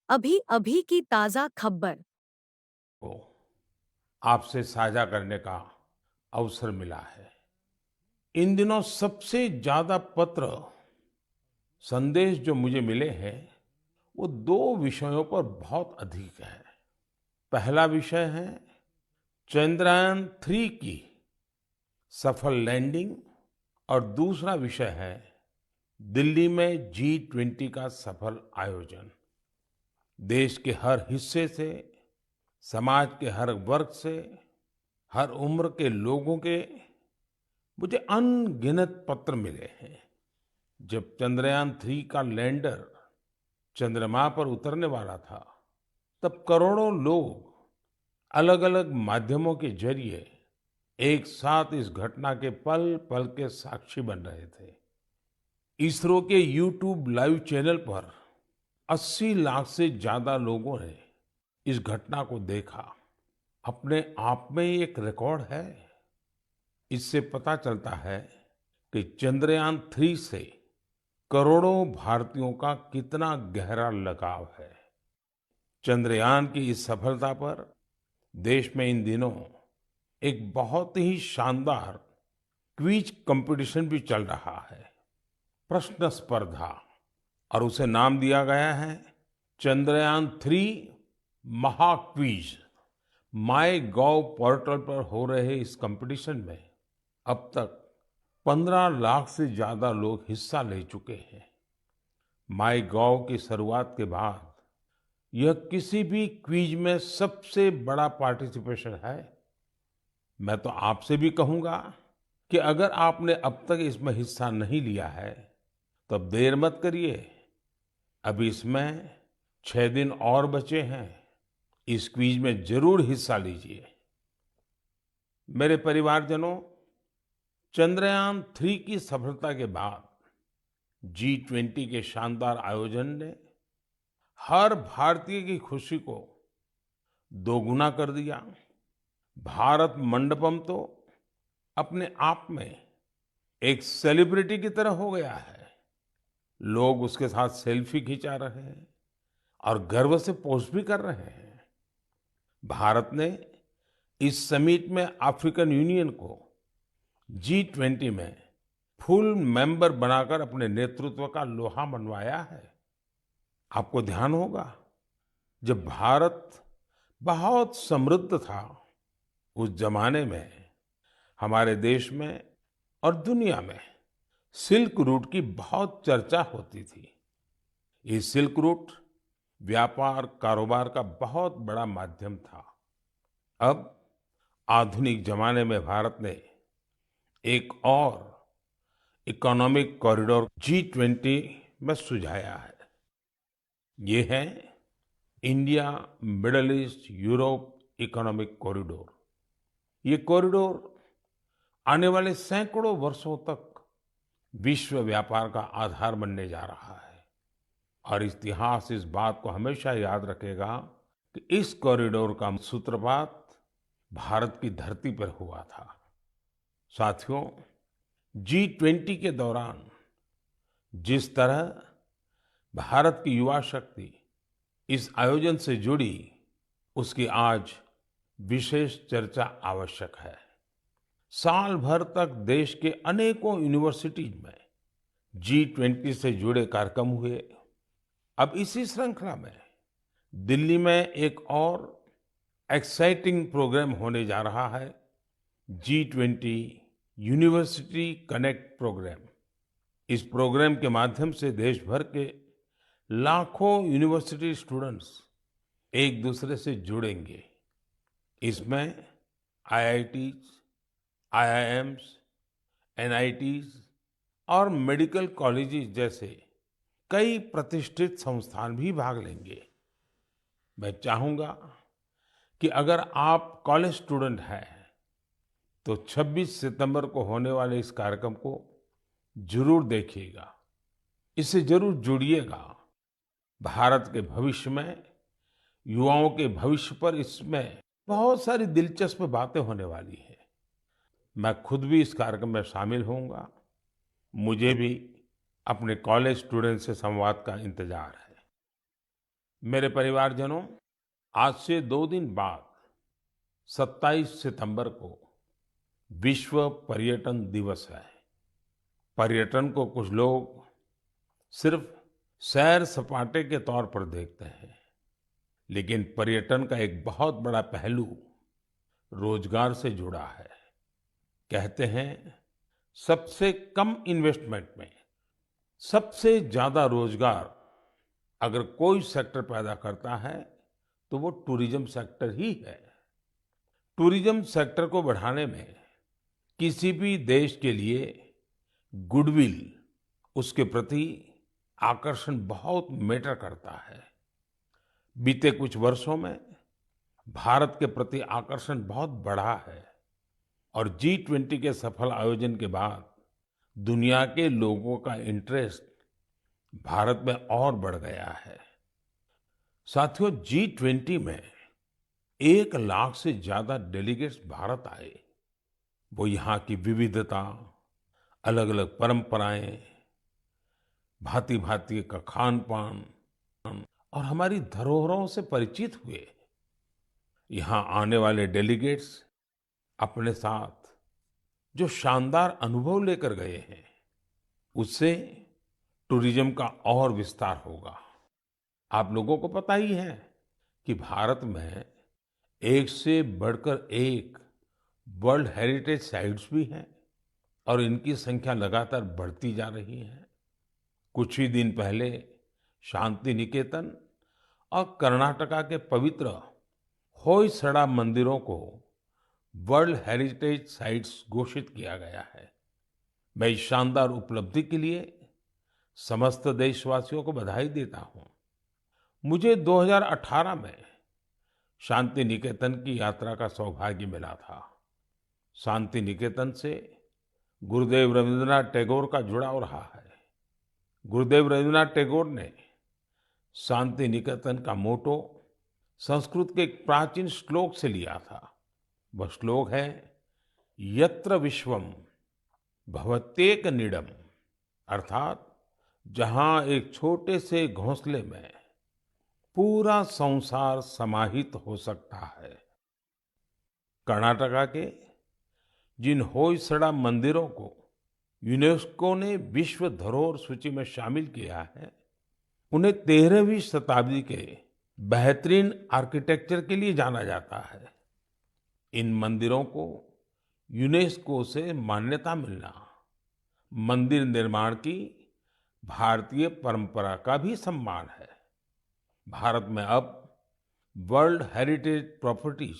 अभी अभी की ताजा खबर। को आपसे साझा करने का अवसर मिला है। इन दिनों सबसे ज्यादा पत्र, संदेश जो मुझे मिले हैं, वो दो विषयों पर बहुत अधिक है। पहला विषय है चंद्रयान 3 की सफल लैंडिंग और दूसरा विषय है दिल्ली में G20 का सफल आयोजन। देश के हर हिस्से से, समाज के हर वर्ग से, हर उम्र के लोगों के मुझे अनगिनत पत्र मिले हैं। जब चंद्रयान 3 का लैंडर चंद्रमा पर उतरने वाला था, तब करोड़ों लोग अलग अलग माध्यमों के जरिए एक साथ इस घटना के पल पल के साक्षी बन रहे थे। इसरो के यूट्यूब लाइव चैनल पर 80 लाख से ज्यादा लोगों ने इस घटना को देखा। अपने आप में ये एक रिकॉर्ड है। इससे पता चलता है कि चंद्रयान 3 से करोड़ों भारतीयों का कितना गहरा लगाव है। चंद्रयान की इस सफलता पर देश में इन दिनों एक बहुत ही शानदार क्विज कंपटीशन भी चल रहा है, प्रश्न स्पर्धा। और उसे नाम दिया गया है चंद्रयान 3 महाक्विज। माय गॉव पोर्टल पर हो रहे इस कंपटीशन में अब तक 15 लाख से ज्यादा लोग हिस्सा ले चुके हैं। माय गॉव की शुरुआत के बाद यह किसी भी क्विज में सबसे बड़ा पार्टिसिपेशन है। मैं तो आपसे भी कहूंगा कि अगर आपने अब तक इसमें हिस्सा नहीं लिया है, तो अब देर मत करिए। अभी इसमें 6 दिन और बचे हैं। इस क्विज में जरूर हिस्सा लीजिए। मेरे परिवारजनों, चंद्रयान 3 की सफलता के बाद G20 के शानदार आयोजन ने हर भारतीय की खुशी को दोगुना कर दिया। भारत मंडपम तो अपने आप में एक सेलिब्रिटी की तरह हो गया है। लोग उसके साथ सेल्फी खिंचा रहे हैं और गर्व से पोस्ट भी कर रहे हैं। भारत ने इस समिट में अफ्रीकन यूनियन को G20 में फुल मेंबर बनाकर अपने नेतृत्व का लोहा मनवाया है। आपको ध्यान होगा, जब भारत बहुत समृद्ध था, उस जमाने में हमारे देश में और दुनिया में सिल्क रूट की बहुत चर्चा होती थी। ये सिल्क रूट व्यापार कारोबार का बहुत बड़ा माध्यम था। अब आधुनिक जमाने में भारत ने एक और इकोनॉमिक कॉरिडोर G20 में सुझाया है। ये है India middle east Europe economic corridor. ये कॉरिडोर आने वाले सैकड़ों वर्षों तक विश्व व्यापार का आधार बनने जा रहा है। और इतिहास इस बात को हमेशा याद रखेगा कि इस कॉरिडोर का सूत्रपात भारत की धरती पर हुआ था। साथियों, G20 के दौरान जिस तरह भारत की युवा शक्ति इस आयोजन से जुड़ी, उसकी आज विशेष चर्चा आवश्यक है। साल भर तक देश के अनेकों यूनिवर्सिटीज में G20 से जुड़े कार्यक्रम हुए। अब इसी श्रृंखला में दिल्ली में एक और एक्साइटिंग प्रोग्राम होने जा रहा है, G20 यूनिवर्सिटी कनेक्ट प्रोग्राम। इस प्रोग्राम के माध्यम से देश भर के लाखों यूनिवर्सिटी स्टूडेंट्स एक दूसरे से जुड़ेंगे। इसमें IITs, IIMs, NITs और मेडिकल कॉलेजेस जैसे कई प्रतिष्ठित संस्थान भी भाग लेंगे। मैं चाहूंगा कि अगर आप कॉलेज स्टूडेंट हैं, तो 26 सितंबर को होने वाले इस कार्यक्रम को जरूर देखिएगा। इससे जरूर जुड़िएगा। भारत के भविष्य में, युवाओं के भविष्य पर इसमें बहुत सारी दिलचस्प बातें होने वाली है। मैं खुद भी इस कार्यक्रम में शामिल होऊंगा। मुझे भी अपने कॉलेज स्टूडेंट से संवाद का इंतजार है। मेरे परिवारजनों, आज से 2 दिन बाद 27 सितंबर को विश्व पर्यटन दिवस है। पर्यटन को कुछ लोग सिर्फ सैर सपाटे के तौर पर देखते हैं, लेकिन पर्यटन का एक बहुत बड़ा पहलू रोजगार से जुड़ा है। कहते हैं, सबसे कम इन्वेस्टमेंट में सबसे ज्यादा रोजगार अगर कोई सेक्टर पैदा करता है तो वो टूरिज्म सेक्टर ही है। टूरिज्म सेक्टर को बढ़ाने में किसी भी देश के लिए गुडविल, उसके प्रति आकर्षण बहुत मैटर करता है। बीते कुछ वर्षों में भारत के प्रति आकर्षण बहुत बढ़ा है और G20 के सफल आयोजन के बाद दुनिया के लोगों का इंटरेस्ट भारत में और बढ़ गया है। साथियों, G20 में 1 लाख से ज्यादा डेलीगेट्स भारत आए। वो यहाँ की विविधता, अलग अलग परंपराएं, भांति भांति का खान पान और हमारी धरोहरों से परिचित हुए। यहाँ आने वाले डेलीगेट्स अपने साथ जो शानदार अनुभव लेकर गए हैं, उससे टूरिज्म का और विस्तार होगा। आप लोगों को पता ही है कि भारत में एक से बढ़कर एक वर्ल्ड हेरिटेज साइट्स भी हैं और इनकी संख्या लगातार बढ़ती जा रही है। कुछ ही दिन पहले शांति निकेतन और कर्नाटका के पवित्र होयसड़ा मंदिरों को वर्ल्ड हेरिटेज साइट्स घोषित किया गया है। मैं इस शानदार उपलब्धि के लिए समस्त देशवासियों को बधाई देता हूं। मुझे 2018 में शांति निकेतन की यात्रा का सौभाग्य मिला था। शांति निकेतन से गुरुदेव रवींद्रनाथ टैगोर का जुड़ाव रहा है। गुरुदेव रवींद्रनाथ टैगोर ने शांति निकेतन का मोटो संस्कृत के एक प्राचीन श्लोक से लिया था। वह श्लोक है, यत्र विश्वम भवत्येक नीडम, अर्थात जहां एक छोटे से घोंसले में पूरा संसार समाहित हो सकता है। कर्नाटका के जिन होयसड़ा मंदिरों को यूनेस्को ने विश्व धरोहर सूची में शामिल किया है, उन्हें 13वीं शताब्दी के बेहतरीन आर्किटेक्चर के लिए जाना जाता है। इन मंदिरों को यूनेस्को से मान्यता मिलना मंदिर निर्माण की भारतीय परंपरा का भी सम्मान है। भारत में अब वर्ल्ड हेरिटेज प्रॉपर्टीज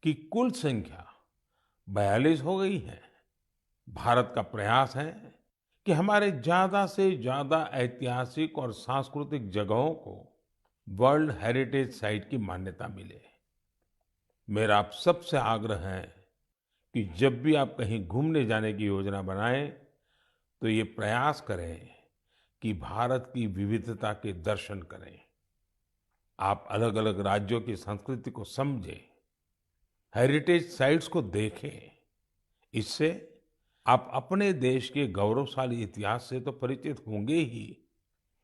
की कुल संख्या 42 हो गई है। भारत का प्रयास है कि हमारे ज्यादा से ज्यादा ऐतिहासिक और सांस्कृतिक जगहों को वर्ल्ड हेरिटेज साइट की मान्यता मिले। मेरा आप सबसे आग्रह है कि जब भी आप कहीं घूमने जाने की योजना बनाएं, तो ये प्रयास करें कि भारत की विविधता के दर्शन करें। आप अलग अलग राज्यों की संस्कृति को समझें, हेरिटेज साइट्स को देखें। इससे आप अपने देश के गौरवशाली इतिहास से तो परिचित होंगे ही,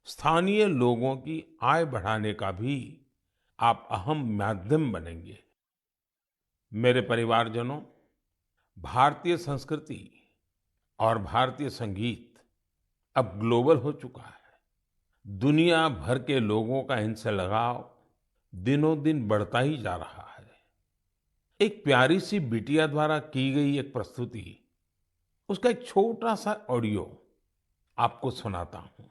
स्थानीय लोगों की आय बढ़ाने का भी आप अहम माध्यम बनेंगे। मेरे परिवारजनों, भारतीय संस्कृति और भारतीय संगीत अब ग्लोबल हो चुका है। दुनिया भर के लोगों का इनसे लगाव दिनों दिन बढ़ता ही जा रहा है। एक प्यारी सी बिटिया द्वारा की गई एक प्रस्तुति, उसका एक छोटा सा ऑडियो आपको सुनाता हूं।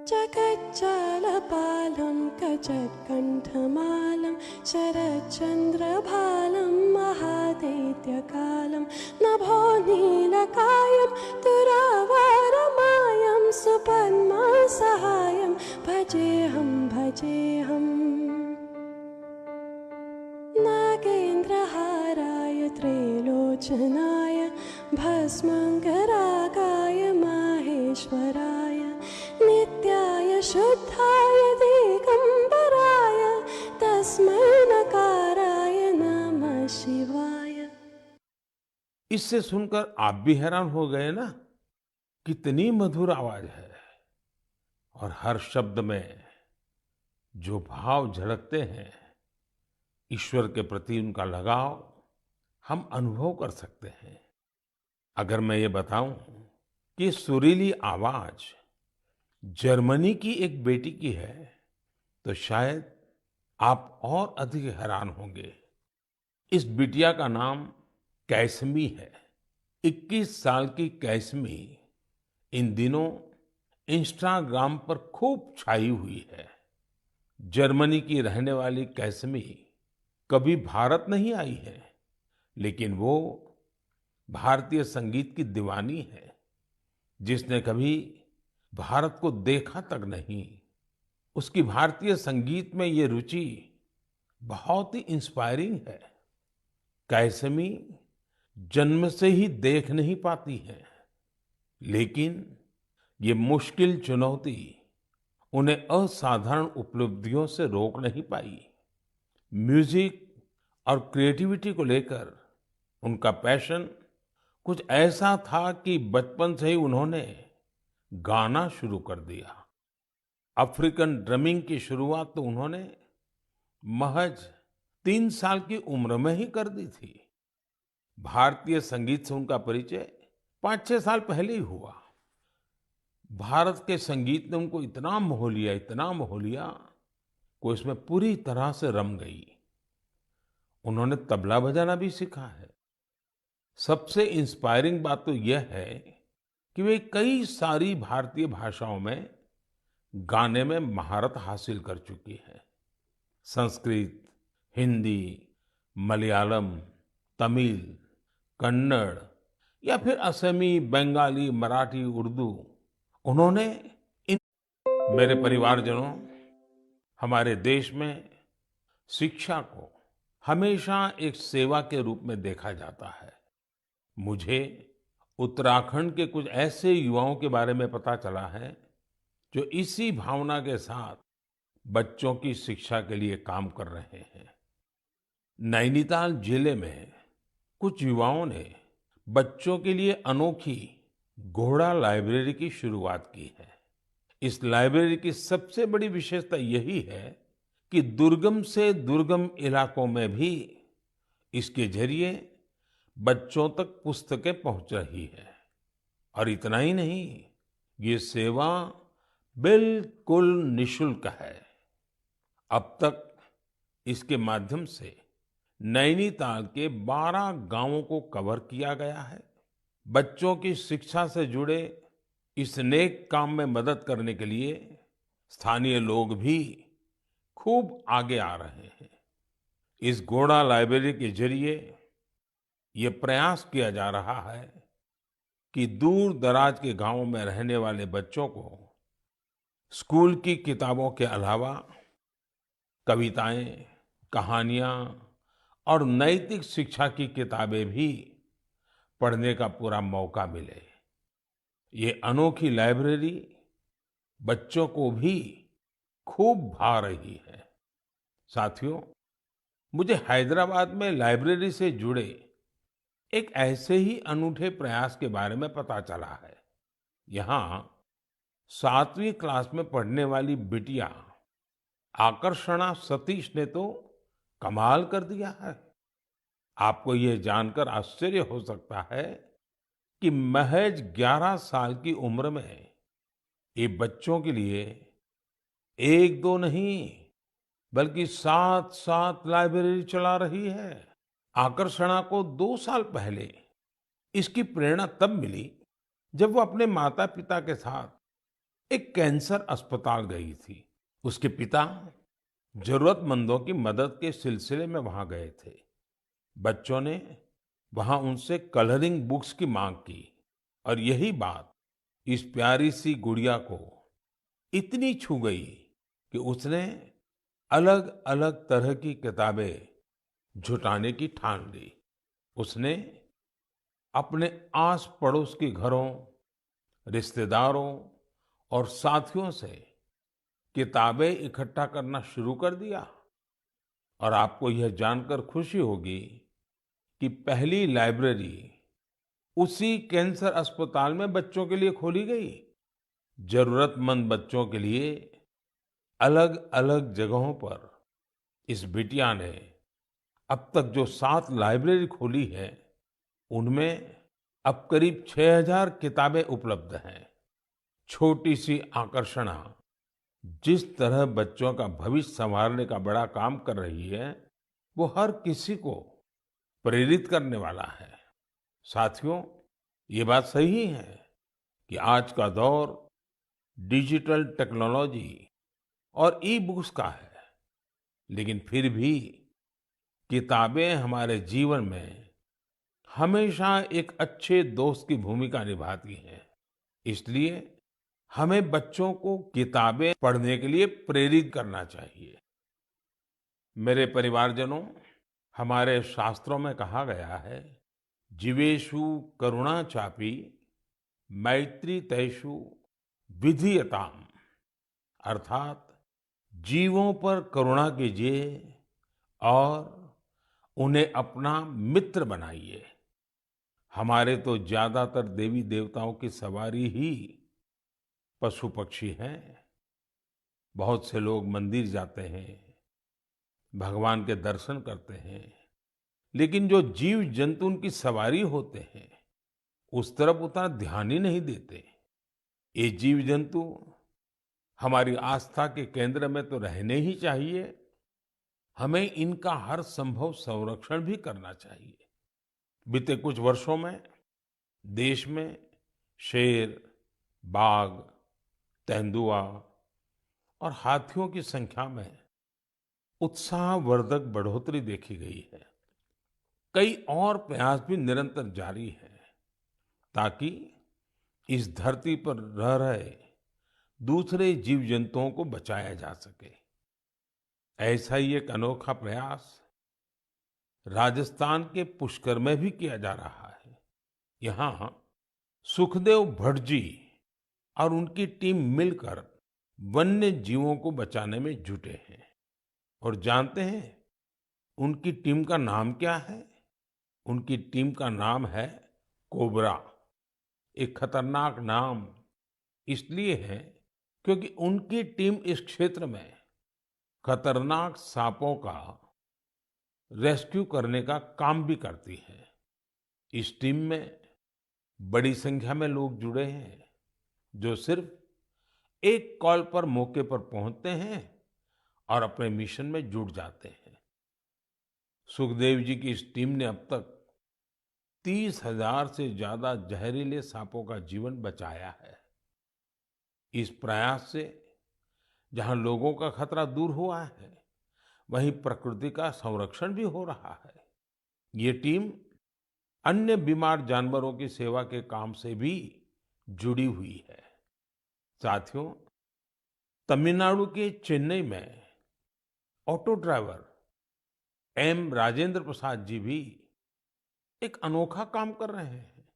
जगज्जालपालं कजत्कण्ठमालं शरच्चन्द्रभालं महादैत्यकालं नभो नीलकायं दुरावारमायं सुपद्मासहायं भजेऽहं भजेऽहम् नागेन्द्रहाराय त्रैलोचनाय भस्मङ्गरागाय माहेश्वराय नित्याय शुद्धाय दिगंबराय तस्मै नकाराय नमः शिवाय। इससे सुनकर आप भी हैरान हो गए ना, कितनी मधुर आवाज है और हर शब्द में जो भाव झलकते हैं, ईश्वर के प्रति उनका लगाव हम अनुभव कर सकते हैं। अगर मैं ये बताऊं कि सुरीली आवाज जर्मनी की एक बेटी की है, तो शायद आप और अधिक हैरान होंगे। इस बिटिया का नाम कैसमी है। 21 साल की कैसमी इन दिनों इंस्टाग्राम पर खूब छाई हुई है। जर्मनी की रहने वाली कैसमी कभी भारत नहीं आई है, लेकिन वो भारतीय संगीत की दीवानी है, जिसने कभी भारत को देखा तक नहीं। उसकी भारतीय संगीत में ये रुचि बहुत ही इंस्पायरिंग है। कैसमी जन्म से ही देख नहीं पाती है, लेकिन ये मुश्किल चुनौती उन्हें असाधारण उपलब्धियों से रोक नहीं पाई। म्यूजिक और क्रिएटिविटी को लेकर उनका पैशन कुछ ऐसा था कि बचपन से ही उन्होंने गाना शुरू कर दिया। अफ्रीकन ड्रमिंग की शुरुआत तो उन्होंने महज 3 साल की उम्र में ही कर दी थी। भारतीय संगीत से उनका परिचय 5-6 साल पहले ही हुआ। भारत के संगीत ने उनको इतना मोह लिया, इतना मोह लिया, कि इसमें पूरी तरह से रम गई। उन्होंने तबला बजाना भी सीखा है। सबसे इंस्पायरिंग बात तो यह है कि वे कई सारी भारतीय भाषाओं में गाने में महारत हासिल कर चुकी है। संस्कृत, हिंदी, मलयालम, तमिल, कन्नड़ या फिर असमी, बंगाली, मराठी, उर्दू, उन्होंने इन मेरे परिवारजनों, हमारे देश में शिक्षा को हमेशा एक सेवा के रूप में देखा जाता है। मुझे उत्तराखंड के कुछ ऐसे युवाओं के बारे में पता चला है जो इसी भावना के साथ बच्चों की शिक्षा के लिए काम कर रहे हैं। नैनीताल जिले में कुछ युवाओं ने बच्चों के लिए अनोखी घोड़ा लाइब्रेरी की शुरुआत की है। इस लाइब्रेरी की सबसे बड़ी विशेषता यही है कि दुर्गम से दुर्गम इलाकों में भी इसके जरिए बच्चों तक पुस्तकें पहुंच रही है। और इतना ही नहीं, ये सेवा बिल्कुल निशुल्क है। अब तक इसके माध्यम से नैनीताल के 12 गांवों को कवर किया गया है। बच्चों की शिक्षा से जुड़े इस नेक काम में मदद करने के लिए स्थानीय लोग भी खूब आगे आ रहे हैं। इस घोड़ा लाइब्रेरी के जरिए ये प्रयास किया जा रहा है कि दूर दराज के गांवों में रहने वाले बच्चों को स्कूल की किताबों के अलावा कविताएं, कहानियां और नैतिक शिक्षा की किताबें भी पढ़ने का पूरा मौका मिले। ये अनोखी लाइब्रेरी बच्चों को भी खूब भा रही है। साथियों, मुझे हैदराबाद में लाइब्रेरी से जुड़े एक ऐसे ही अनूठे प्रयास के बारे में पता चला है। यहाँ 7वीं क्लास में पढ़ने वाली बिटिया आकर्षणा सतीश ने तो कमाल कर दिया है। आपको ये जानकर आश्चर्य हो सकता है कि महज 11 साल की उम्र में ये बच्चों के लिए 1-2 नहीं, बल्कि 7-7 लाइब्रेरी चला रही है। आकर्षणा को 2 साल पहले इसकी प्रेरणा तब मिली जब वो अपने माता पिता के साथ एक कैंसर अस्पताल गई थी। उसके पिता जरूरतमंदों की मदद के सिलसिले में वहां गए थे। बच्चों ने वहां उनसे कलरिंग बुक्स की मांग की और यही बात इस प्यारी सी गुड़िया को इतनी छू गई कि उसने अलग अलग तरह की किताबें जुटाने की ठान ली। उसने अपने आस पड़ोस के घरों, रिश्तेदारों और साथियों से किताबें इकट्ठा करना शुरू कर दिया। और आपको यह जानकर खुशी होगी कि पहली लाइब्रेरी उसी कैंसर अस्पताल में बच्चों के लिए खोली गई। जरूरतमंद बच्चों के लिए अलग-अलग जगहों पर इस बिटिया ने अब तक जो 7 लाइब्रेरी खोली है, उनमें अब करीब 6000 किताबें उपलब्ध हैं। छोटी सी आकर्षणा जिस तरह बच्चों का भविष्य संवारने का बड़ा काम कर रही है, वो हर किसी को प्रेरित करने वाला है। साथियों, ये बात सही है कि आज का दौर डिजिटल टेक्नोलॉजी और ई बुक्स का है, लेकिन फिर भी किताबें हमारे जीवन में हमेशा एक अच्छे दोस्त की भूमिका निभाती हैं। इसलिए हमें बच्चों को किताबें पढ़ने के लिए प्रेरित करना चाहिए। मेरे परिवारजनों, हमारे शास्त्रों में कहा गया है, जीवेषु करुणा चापि मैत्री तेषु विधीयताम, अर्थात जीवों पर करुणा कीजिए और उन्हें अपना मित्र बनाइए। हमारे तो ज्यादातर देवी देवताओं की सवारी ही पशु पक्षी हैं। बहुत से लोग मंदिर जाते हैं, भगवान के दर्शन करते हैं, लेकिन जो जीव जंतु उनकी सवारी होते हैं, उस तरफ उतना ध्यान ही नहीं देते। ये जीव जंतु हमारी आस्था के केंद्र में तो रहने ही चाहिए, हमें इनका हर संभव संरक्षण भी करना चाहिए। बीते कुछ वर्षों में देश में शेर, बाघ, तेंदुआ और हाथियों की संख्या में उत्साहवर्धक बढ़ोतरी देखी गई है। कई और प्रयास भी निरंतर जारी हैं ताकि इस धरती पर रह रहे दूसरे जीव जंतुओं को बचाया जा सके। ऐसा ही एक अनोखा प्रयास राजस्थान के पुष्कर में भी किया जा रहा है। यहाँ सुखदेव भट्ट जी और उनकी टीम मिलकर वन्य जीवों को बचाने में जुटे हैं। और जानते हैं उनकी टीम का नाम क्या है? उनकी टीम का नाम है कोबरा। एक खतरनाक नाम इसलिए है क्योंकि उनकी टीम इस क्षेत्र में खतरनाक सांपों का रेस्क्यू करने का काम भी करती है। इस टीम में बड़ी संख्या में लोग जुड़े हैं जो सिर्फ एक कॉल पर मौके पर पहुंचते हैं और अपने मिशन में जुट जाते हैं। सुखदेव जी की इस टीम ने अब तक 30,000 से ज्यादा जहरीले सांपों का जीवन बचाया है। इस प्रयास से जहां लोगों का खतरा दूर हुआ है, वहीं प्रकृति का संरक्षण भी हो रहा है। ये टीम अन्य बीमार जानवरों की सेवा के काम से भी जुड़ी हुई है। साथियों, तमिलनाडु के चेन्नई में auto driver M Rajendra Prasad ji भी एक अनोखा काम कर रहे हैं।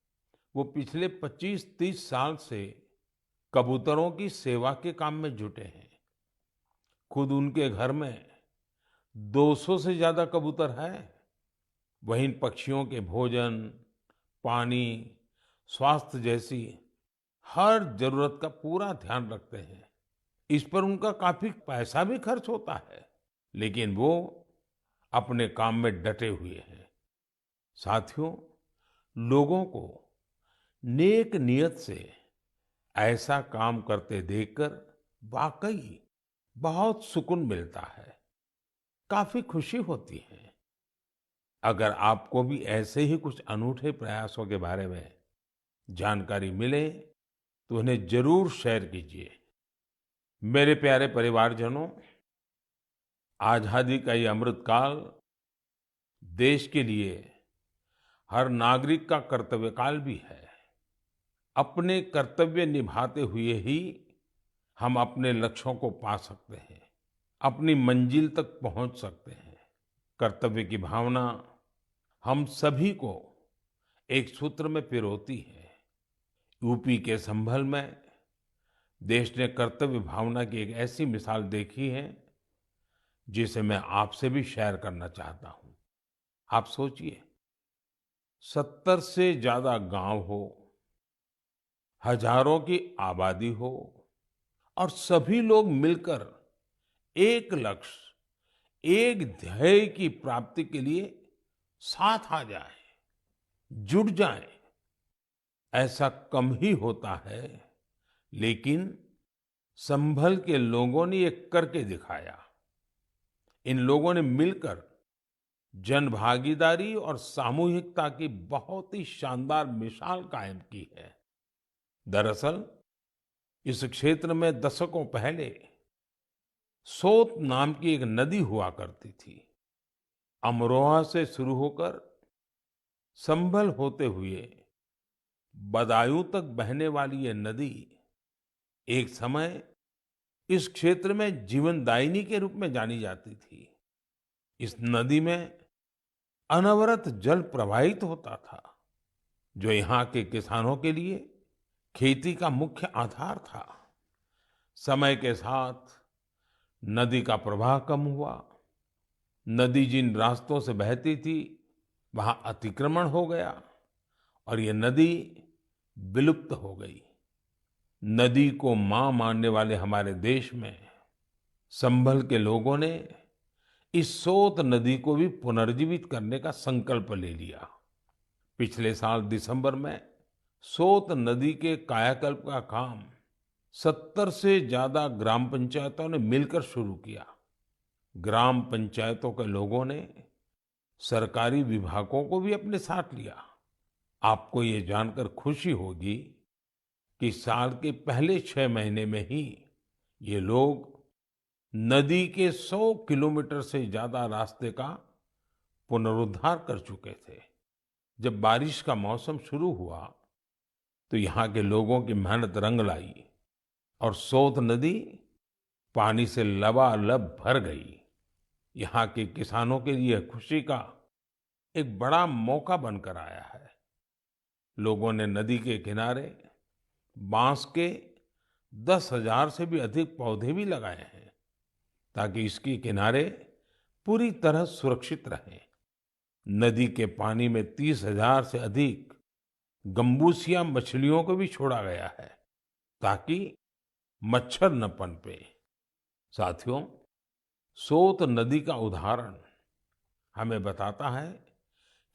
वो पिछले 25-30 साल से कबूतरों की सेवा के काम में जुटे हैं। खुद उनके घर में 200 से ज्यादा कबूतर हैं। वहीं इन पक्षियों के भोजन, पानी, स्वास्थ्य जैसी हर जरूरत का पूरा ध्यान रखते हैं। इस पर उनका काफी पैसा भी खर्च होता है, लेकिन वो अपने काम में डटे हुए हैं। साथियों, लोगों को नेक नियत से ऐसा काम करते देखकर वाकई बहुत सुकून मिलता है, काफी खुशी होती है। अगर आपको भी ऐसे ही कुछ अनूठे प्रयासों के बारे में जानकारी मिले तो उन्हें जरूर शेयर कीजिए। मेरे प्यारे परिवारजनों, आजादी का ये अमृतकाल देश के लिए हर नागरिक का कर्तव्य काल भी है। अपने कर्तव्य निभाते हुए ही हम अपने लक्ष्यों को पा सकते हैं, अपनी मंजिल तक पहुंच सकते हैं। कर्तव्य की भावना हम सभी को एक सूत्र में पिरोती है। यूपी के संभल में देश ने कर्तव्य भावना की एक ऐसी मिसाल देखी है जिसे मैं आपसे भी शेयर करना चाहता हूं। आप सोचिए, 70 से ज्यादा गांव हो, हजारों की आबादी हो और सभी लोग मिलकर एक लक्ष्य, एक ध्येय की प्राप्ति के लिए साथ आ जाए, जुट जाए, ऐसा कम ही होता है। लेकिन संभल के लोगों ने ये करके दिखाया। इन लोगों ने मिलकर जन भागीदारी और सामूहिकता की बहुत ही शानदार मिसाल कायम की है। दरअसल इस क्षेत्र में दशकों पहले सोत नाम की एक नदी हुआ करती थी। अमरोहा से शुरू होकर संभल होते हुए बदायूं तक बहने वाली ये नदी एक समय इस क्षेत्र में जीवनदायिनी के रूप में जानी जाती थी। इस नदी में अनवरत जल प्रवाहित होता था, जो यहाँ के किसानों के लिए खेती का मुख्य आधार था। समय के साथ नदी का प्रवाह कम हुआ। नदी जिन रास्तों से बहती थी वहां अतिक्रमण हो गया और ये नदी विलुप्त हो गई। नदी को मां मानने वाले हमारे देश में संभल के लोगों ने इस सोत नदी को भी पुनर्जीवित करने का संकल्प ले लिया। पिछले साल दिसंबर में सोत नदी के कायाकल्प का काम 70 से ज्यादा ग्राम पंचायतों ने मिलकर शुरू किया। ग्राम पंचायतों के लोगों ने सरकारी विभागों को भी अपने साथ लिया। आपको ये जानकर खुशी होगी कि साल के पहले 6 महीने में ही ये लोग नदी के 100 किलोमीटर से ज्यादा रास्ते का पुनरुद्धार कर चुके थे। जब बारिश का मौसम शुरू हुआ तो यहाँ के लोगों की मेहनत रंग लाई और सोत नदी पानी से लबालब भर गई। यहाँ के किसानों के लिए खुशी का एक बड़ा मौका बनकर आया है। लोगों ने नदी के किनारे बांस के 10,000 से भी अधिक पौधे भी लगाए हैं ताकि इसके किनारे पूरी तरह सुरक्षित रहें। नदी के पानी में 30,000 से अधिक गंबूसिया मछलियों को भी छोड़ा गया है ताकि मच्छर न पनपे। साथियों, सोत नदी का उदाहरण हमें बताता है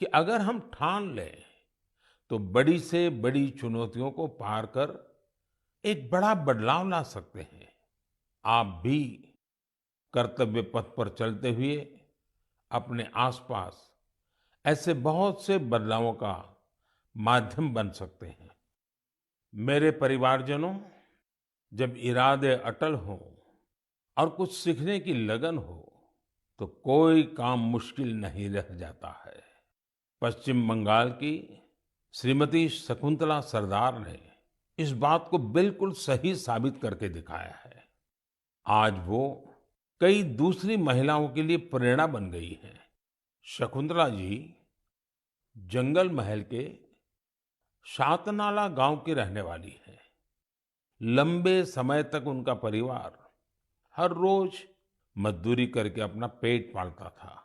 कि अगर हम ठान लें तो बड़ी से बड़ी चुनौतियों को पार कर एक बड़ा बदलाव ला सकते हैं। आप भी कर्तव्य पथ पर चलते हुए अपने आसपास ऐसे बहुत से बदलावों का माध्यम बन सकते हैं। मेरे परिवारजनों, जब इरादे अटल हों और कुछ सीखने की लगन हो तो कोई काम मुश्किल नहीं रह जाता है। पश्चिम बंगाल की श्रीमती शकुंतला सरदार ने इस बात को बिल्कुल सही साबित करके दिखाया है। आज वो कई दूसरी महिलाओं के लिए प्रेरणा बन गई हैं। शकुंतला जी जंगल महल के शातनाला गांव की रहने वाली है। लंबे समय तक उनका परिवार हर रोज मजदूरी करके अपना पेट पालता था।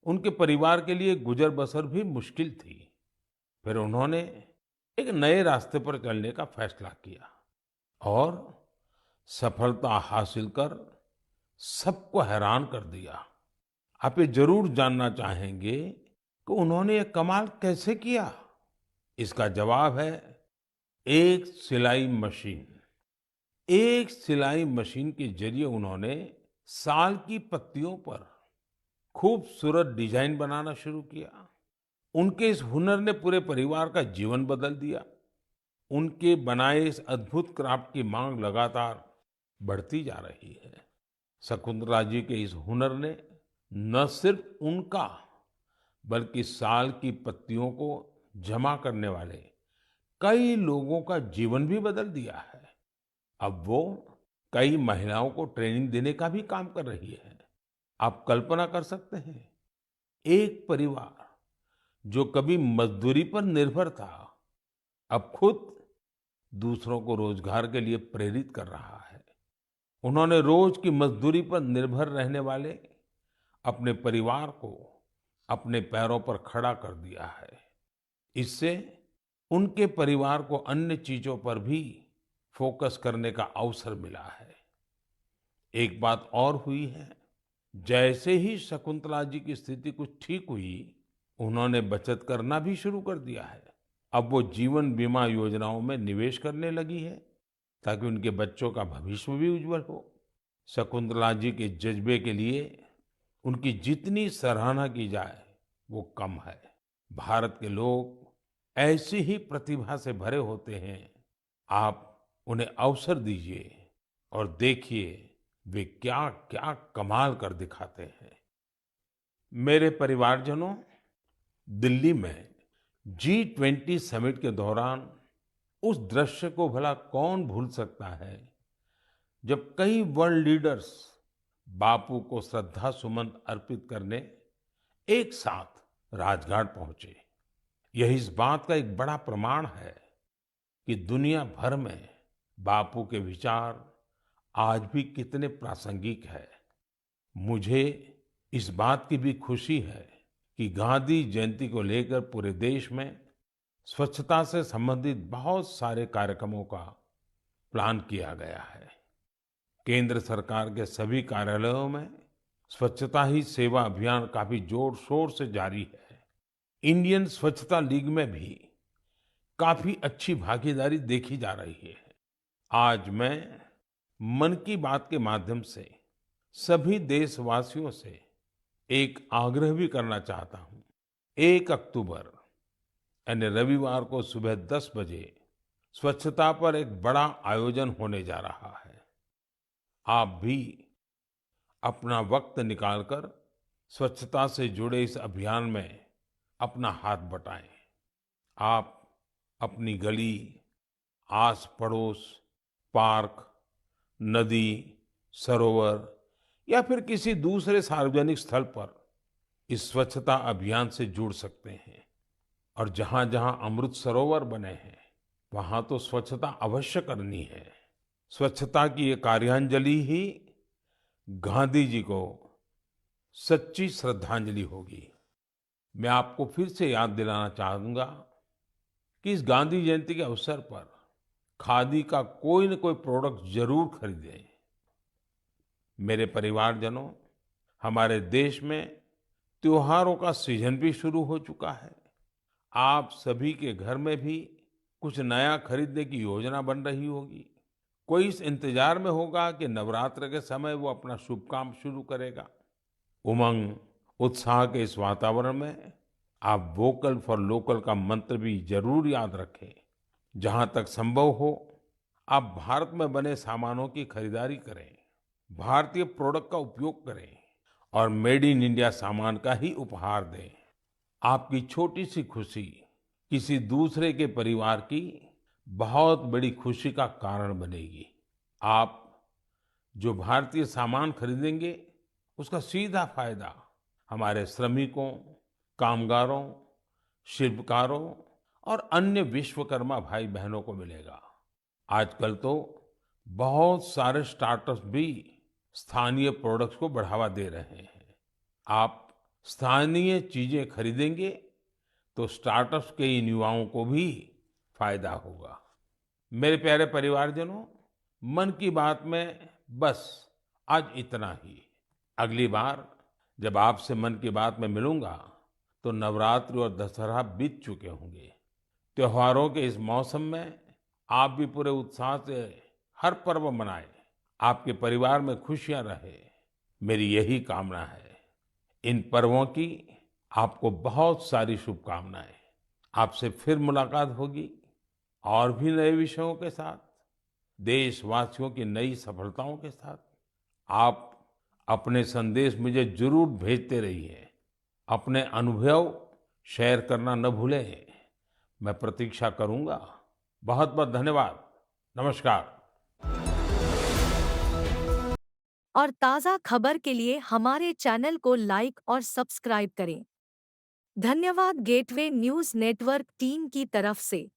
उनके परिवार के लिए गुजर बसर भी मुश्किल थी। फिर उन्होंने एक नए रास्ते पर चलने का फैसला किया और सफलता हासिल कर सबको हैरान कर दिया। आप ये जरूर जानना चाहेंगे कि उन्होंने ये कमाल कैसे किया। इसका जवाब है एक सिलाई मशीन। एक सिलाई मशीन के जरिए उन्होंने साल की पत्तियों पर खूबसूरत डिजाइन बनाना शुरू किया। उनके इस हुनर ने पूरे परिवार का जीवन बदल दिया। उनके बनाए इस अद्भुत क्राफ्ट की मांग लगातार बढ़ती जा रही है। शकुंतला जी के इस हुनर ने न सिर्फ उनका बल्कि साल की पत्तियों को जमा करने वाले कई लोगों का जीवन भी बदल दिया है। अब वो कई महिलाओं को ट्रेनिंग देने का भी काम कर रही है। आप कल्पना कर सकते हैं, एक परिवार जो कभी मजदूरी पर निर्भर था अब खुद दूसरों को रोजगार के लिए प्रेरित कर रहा है। उन्होंने रोज की मजदूरी पर निर्भर रहने वाले अपने परिवार को अपने पैरों पर खड़ा कर दिया है। इससे उनके परिवार को अन्य चीजों पर भी फोकस करने का अवसर मिला है। एक बात और हुई है, जैसे ही शकुंतला जी की स्थिति कुछ ठीक हुई, उन्होंने बचत करना भी शुरू कर दिया है। अब वो जीवन बीमा योजनाओं में निवेश करने लगी है, ताकि उनके बच्चों का भविष्य भी उज्जवल हो। शकुंतला जी के जज्बे के लिए उनकी जितनी सराहना की जाए, वो कम है। भारत के लोग ऐसी ही प्रतिभा से भरे होते हैं। आप उन्हें अवसर दीजिए और देखिए वे क्या क्या कमाल कर दिखाते हैं। मेरे परिवारजनों, दिल्ली में G20 समिट के दौरान उस दृश्य को भला कौन भूल सकता है, जब कई वर्ल्ड लीडर्स बापू को श्रद्धा सुमन अर्पित करने एक साथ राजघाट पहुंचे। यह इस बात का एक बड़ा प्रमाण है कि दुनिया भर में बापू के विचार आज भी कितने प्रासंगिक है। मुझे इस बात की भी खुशी है कि गांधी जयंती को लेकर पूरे देश में स्वच्छता से संबंधित बहुत सारे कार्यक्रमों का प्लान किया गया है। केंद्र सरकार के सभी कार्यालयों में स्वच्छता ही सेवा अभियान काफी जोर शोर से जारी है। इंडियन स्वच्छता लीग में भी काफी अच्छी भागीदारी देखी जा रही है। आज मैं मन की बात के माध्यम से सभी देशवासियों से एक आग्रह भी करना चाहता हूं। 1 अक्टूबर यानी रविवार को सुबह 10 बजे स्वच्छता पर एक बड़ा आयोजन होने जा रहा है। आप भी अपना वक्त निकालकर स्वच्छता से जुड़े इस अभियान में अपना हाथ बटाएं। आप अपनी गली, आस पड़ोस, पार्क, नदी, सरोवर या फिर किसी दूसरे सार्वजनिक स्थल पर इस स्वच्छता अभियान से जुड़ सकते हैं। और जहां जहां अमृत सरोवर बने हैं, वहां तो स्वच्छता अवश्य करनी है। स्वच्छता की ये कार्यांजलि ही गांधी जी को सच्ची श्रद्धांजलि होगी। मैं आपको फिर से याद दिलाना चाहूंगा कि इस गांधी जयंती के अवसर पर खादी का कोई न कोई प्रोडक्ट जरूर खरीदें। मेरे परिवारजनों, हमारे देश में त्योहारों का सीजन भी शुरू हो चुका है। आप सभी के घर में भी कुछ नया खरीदने की योजना बन रही होगी। कोई इस इंतजार में होगा कि नवरात्र के समय वो अपना शुभ काम शुरू करेगा। उमंग, उत्साह के इस वातावरण में आप वोकल फॉर लोकल का मंत्र भी जरूर याद रखें। जहां तक संभव हो, आप भारत में बने सामानों की खरीदारी करें, भारतीय प्रोडक्ट का उपयोग करें और मेड इन इंडिया सामान का ही उपहार दें। आपकी छोटी सी खुशी किसी दूसरे के परिवार की बहुत बड़ी खुशी का कारण बनेगी। आप जो भारतीय सामान खरीदेंगे, उसका सीधा फायदा हमारे श्रमिकों, कामगारों, शिल्पकारों और अन्य विश्वकर्मा भाई बहनों को मिलेगा। आजकल तो बहुत सारे स्टार्टअप्स भी स्थानीय प्रोडक्ट्स को बढ़ावा दे रहे हैं। आप स्थानीय चीजें खरीदेंगे तो स्टार्टअप्स के इन युवाओं को भी फायदा होगा। मेरे प्यारे परिवारजनों, मन की बात में बस आज इतना ही। अगली बार जब आपसे मन की बात में मिलूंगा तो नवरात्रि और दशहरा बीत चुके होंगे। त्योहारों के इस मौसम में आप भी पूरे उत्साह से हर पर्व मनाएं। आपके परिवार में खुशियां रहे, मेरी यही कामना है। इन पर्वों की आपको बहुत सारी शुभकामनाएं। आपसे फिर मुलाकात होगी और भी नए विषयों के साथ, देशवासियों की नई सफलताओं के साथ। आप अपने संदेश मुझे जरूर भेजते रहिए। अपने अनुभव शेयर करना न भूलें। मैं प्रतीक्षा करूंगा। बहुत बहुत धन्यवाद। नमस्कार। और ताज़ा खबर के लिए हमारे चैनल को लाइक और सब्सक्राइब करें। धन्यवाद गेटवे न्यूज़ नेटवर्क टीम की तरफ से।